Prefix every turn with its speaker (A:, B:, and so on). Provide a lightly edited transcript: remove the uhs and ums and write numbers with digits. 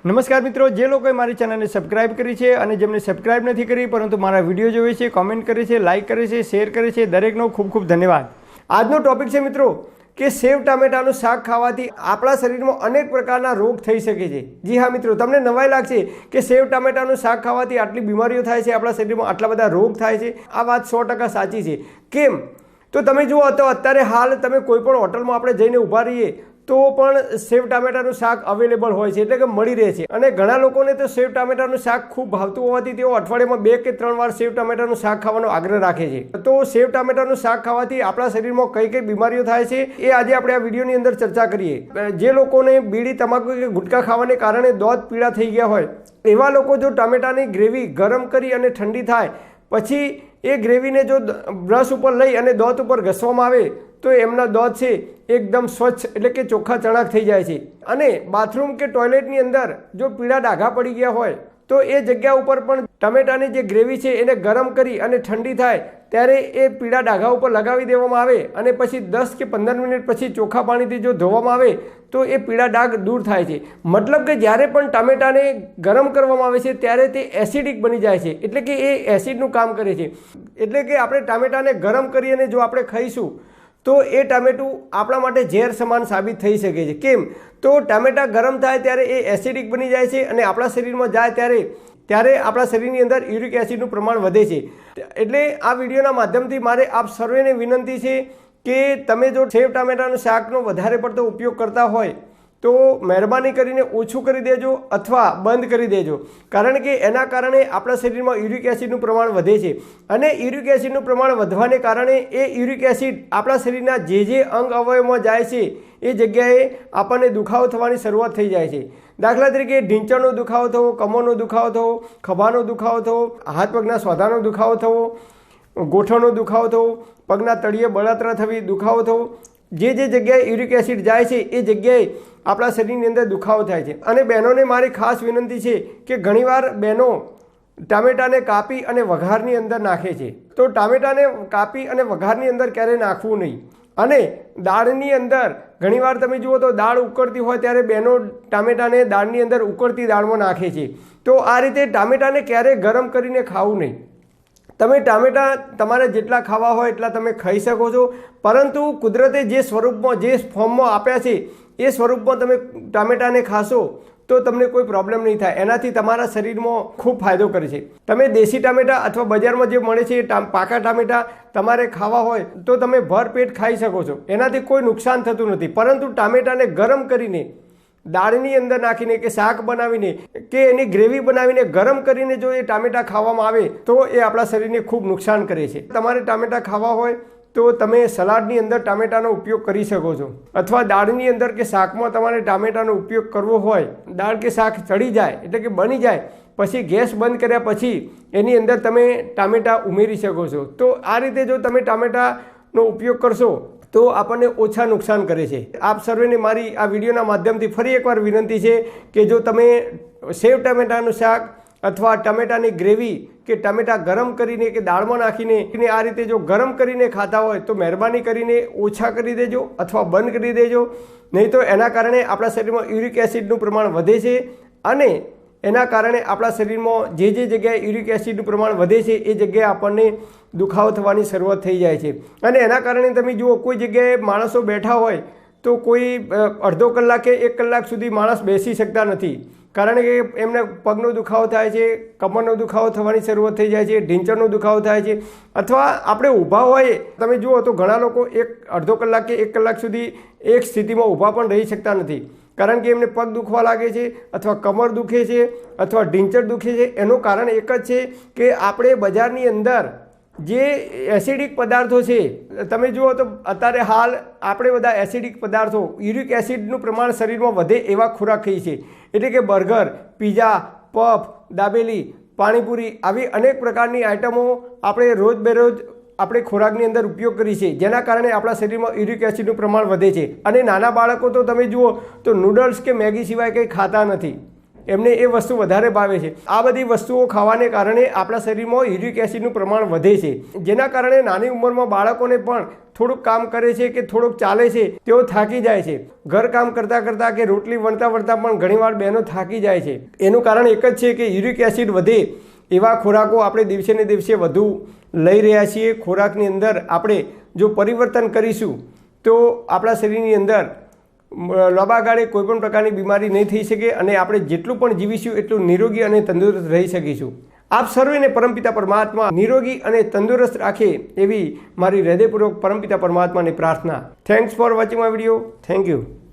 A: નમસ્કાર મિત્રો, જે લોકોએ મારી ચેનલને સબસ્ક્રાઇબ કરી છે અને જેમને સબસ્ક્રાઇબ નથી કરી પરંતુ મારા વિડીયો જોવે છે, કોમેન્ટ કરે છે, લાઇક કરે છે, શેર કરે છે, દરેકનો ખૂબ ખૂબ ધન્યવાદ। આજનો ટોપિક છે મિત્રો કે સેવ ટામેટાનું શાક ખાવાથી આપણા શરીરમાં અનેક પ્રકારના રોગ થઈ શકે છે। જી હા મિત્રો, તમને નવાઈ લાગશે કે સેવ ટામેટાનું શાક ખાવાથી આટલી બીમારીઓ થાય છે, આપણા શરીરમાં આટલા બધા રોગ થાય છે। આ વાત 100% સાચી છે। કેમ? તો તમે જુઓ તો અત્યારે હાલ તમે કોઈ પણ હોટલમાં આપણે જઈને ઊભા રહીએ તો પણ સેવ ટામેટાનું શાક અવેલેબલ હોય છે, એટલે કે મળી રહે છે। અને ઘણા લોકોને તો સેવ ટામેટાનું શાક ખૂબ ભાવતું હોવાથી તેઓ અઠવાડિયામાં 2 કે 3 વાર સેવ ટામેટાનું શાક ખાવાનો આગ્રહ રાખે છે। તો સેવ ટામેટાનું શાક ખાવાથી આપણા શરીરમાં કઈ કઈ બીમારીઓ થાય છે એ આજે આપણે આ વિડીયોની અંદર ચર્ચા કરીએ। જે લોકોને બીડી, તમાકુ કે ગુટખા ખાવાને કારણે દાંત પીળા થઈ ગયા હોય એવા લોકો જો ટામેટાની ગ્રેવી ગરમ કરી અને ઠંડી થાય પછી એ ગ્રેવીને જો બ્રશ ઉપર લઈ અને દાંત ઉપર ઘસવામાં આવે તો એમના દાંત છે એકદમ સ્વચ્છ એટલે કે ચોખ્ખા ચણાક થઈ જાય છે। અને બાથરૂમ કે ટોયલેટની અંદર જો પીળા ડાઘા પડી ગયા હોય તો એ જગ્યા ઉપર પણ ટમેટાની જે ગ્રેવી છે એને ગરમ કરી અને ઠંડી થાય ત્યારે એ પીળા ડાઘા ઉપર લગાવી દેવામાં આવે અને પછી 10 કે 15 મિનિટ પછી ચોખ્ખા પાણીથી જો ધોવામાં આવે તો એ પીળા ડાઘ દૂર થાય છે। મતલબ કે જ્યારે પણ ટામેટાને ગરમ કરવામાં આવે છે ત્યારે તે એસિડિક બની જાય છે, એટલે કે એ એસિડનું કામ કરે છે। એટલે કે આપણે ટામેટાને ગરમ કરી અને જો આપણે ખાઈશું તો એ ટામેટું આપણા માટે ઝેર સમાન સાબિત થઈ શકે છે। કેમ? તો ટામેટા ગરમ થાય ત્યારે એ એસિડિક બની જાય છે અને આપણા શરીરમાં જાય ત્યારે આપણા શરીરની અંદર યુરિક એસિડનું પ્રમાણ વધે છે। એટલે આ વિડીયોના માધ્યમથી મારે આપ સર્વેને વિનંતી છે કે તમે જો સેવ ટામેટાનું શાકનો વધારે પડતો ઉપયોગ કરતા હોય તો મહેરબાની કરીને ઓછું કરી દેજો અથવા બંધ કરી દેજો, કારણ કે એના કારણે આપણા શરીરમાં યુરિક એસિડનું પ્રમાણ વધે છે અને યુરિક એસિડનું પ્રમાણ વધવાને કારણે એ યુરિક એસિડ આપણા શરીરના જે અંગ અવયવમાં જાય છે એ જગ્યાએ આપણને દુખાવો થવાની શરૂઆત થઈ જાય છે। દાખલા તરીકે ઢીંચણનો દુખાવો થવો, કમરનો દુખાવો થવો, ખભાનો દુખાવો થવો, હાથ પગના સોધાનો દુખાવો થવો, ગોઠણનો દુખાવો થવો, પગના તળિયે બળતરા થવી, દુખાવો થવો, જે જગ્યાએ યુરિક એસિડ જાય છે એ જગ્યાએ આપણા શરીરની અંદર દુખાવો થાય છે। અને બહેનોને મારી ખાસ વિનંતી છે કે ઘણીવાર બહેનો ટામેટાને કાપી અને વઘારની અંદર નાખે છે, તો ટામેટાને કાપી અને વઘારની અંદર ક્યારેય નાખવું નહીં। અને દાળની અંદર ઘણીવાર તમે જુઓ તો દાળ ઉકળતી હોય ત્યારે બહેનો ટામેટાને દાળની અંદર ઉકળતી દાળમાં નાખે છે, તો આ રીતે ટામેટાને ક્યારેય ગરમ કરીને ખાવું નહીં। તમે ટામેટા તમારે જેટલા ખાવા હોય એટલા તમે ખાઈ શકો છો, પરંતુ કુદરતે જે સ્વરૂપમાં જે ફોર્મમાં આપ્યા છે એ સ્વરૂપમાં તમે ટામેટાને ખાશો તો તમને કોઈ પ્રોબ્લેમ નહીં થાય, એનાથી તમારા શરીરમાં ખૂબ ફાયદો કરે છે। તમે દેશી ટામેટા અથવા બજારમાં જે મળે છે એ પાકા ટામેટા તમારે ખાવા હોય તો તમે ભરપેટ ખાઈ શકો છો, એનાથી કોઈ નુકસાન થતું નથી। પરંતુ ટામેટાને ગરમ કરીને દાળની અંદર નાખીને કે શાક બનાવીને કે એની ગ્રેવી બનાવીને ગરમ કરીને જો એ ટામેટા ખાવામાં આવે તો એ આપણા શરીરને ખૂબ નુકસાન કરે છે। તમારે ટામેટા ખાવા હોય તો તમે સલાડની અંદર ટામેટાનો ઉપયોગ કરી શકો છો, અથવા દાળની અંદર કે શાકમાં તમારે ટામેટાનો ઉપયોગ કરવો હોય, દાળ કે શાક ચડી જાય એટલે કે બની જાય પછી ગેસ બંધ કર્યા પછી એની અંદર તમે ટામેટા ઉમેરી શકો છો। તો આ રીતે જો તમે ટામેટાનો ઉપયોગ કરશો તો આપણને ઓછા નુકસાન કરે છે। આપ સર્વેને મારી આ વિડીયોના માધ્યમથી ફરી એકવાર વિનંતી છે કે જો તમે સેવ ટામેટાનું શાક અથવા ટમેટાની ગ્રેવી કે ટમેટા ગરમ કરીને કે દાળમાં નાખીને આ રીતે જો ગરમ કરીને ખાતા હોય તો મહેરબાની કરીને ઓછા કરી દેજો અથવા બંધ કરી દેજો, નહીં તો એના કારણે આપણા શરીરમાં યુરિક એસિડનું પ્રમાણ વધે છે અને એના કારણે આપણા શરીરમાં જે જગ્યાએ યુરિક એસિડનું પ્રમાણ વધે છે એ જગ્યાએ આપણને દુખાવો થવાની શરૂઆત થઈ જાય છે। અને એના કારણે તમે જુઓ કોઈ જગ્યાએ માણસો બેઠા હોય તો કોઈ અડધો કલાક કે 1 કલાક સુધી માણસ બેસી શકતા નથી, કારણ કે એમને પગનો દુખાવો થાય છે, કમરનો દુખાવો થવાની શરૂઆત થઈ જાય છે, ઢીંચણનો દુખાવો થાય છે, અથવા આપણે ઊભા હોઈએ તમે જુઓ તો ઘણા લોકો અડધો કલાક કે 1 કલાક સુધી એક સ્થિતિમાં ઊભા પણ રહી શકતા નથી, કારણ કે એમને પગ દુખવા લાગે છે અથવા કમર દુખે છે અથવા ઢીંચણ દુખે છે। એનું કારણ એક જ છે કે આપણે બજારની અંદર જે એસિડિક પદાર્થો છે તમે જુઓ તો અત્યારે હાલ આપણે બધા એસિડિક પદાર્થો યુરિક એસિડનું પ્રમાણ શરીરમાં વધે એવા ખોરાક ખાઈએ છીએ, એટલે કે burger, pizza, puff, dabeli, panipuri આવી અનેક પ્રકારની આઇટમો આપણે રોજબેરોજ આપણે ખોરાકની અંદર ઉપયોગ કરીએ છીએ, જેના કારણે આપણા શરીરમાં યુરિક એસિડનું પ્રમાણ વધે છે। અને નાના બાળકો તો તમે જુઓ તો નૂડલ્સ કે મેગી સિવાય કંઈ ખાતા નથી, એમને એ વસ્તુ વધારે ભાવે છે. આ બધી વસ્તુઓ ખાવાને કારણે આપણા શરીરમાં યુરિક એસિડનું પ્રમાણ વધે છે, જેના કારણે નાની ઉંમરમાં બાળકોને પણ થોડુંક કામ કરે છે કે થોડુંક ચાલે છે તેઓ થાકી જાય છે. ઘરકામ કરતાં કરતાં કે રોટલી વણતા વણતા પણ ઘણીવાર બહેનો થાકી જાય છે. એનું કારણ એક જ છે કે યુરિક એસિડ વધે એવા ખોરાકો આપણે દિવસે ને દિવસે વધુ લઈ રહ્યા છીએ. ખોરાકની અંદર આપણે જો પરિવર્તન કરીશું તો આપણા શરીરની અંદર લાંબા ગાળે કોઈપણ પ્રકારની બીમારી નહીં થઈ શકે અને આપણે જેટલું પણ જીવીશું એટલું નિરોગી અને તંદુરસ્ત રહી શકીશું. આપ સર્વેને પરમપિતા પરમાત્મા નિરોગી અને તંદુરસ્ત રાખે એવી મારી હૃદયપૂર્વક પરમપિતા પરમાત્માની પ્રાર્થના. Thanks for watching my video. Thank you.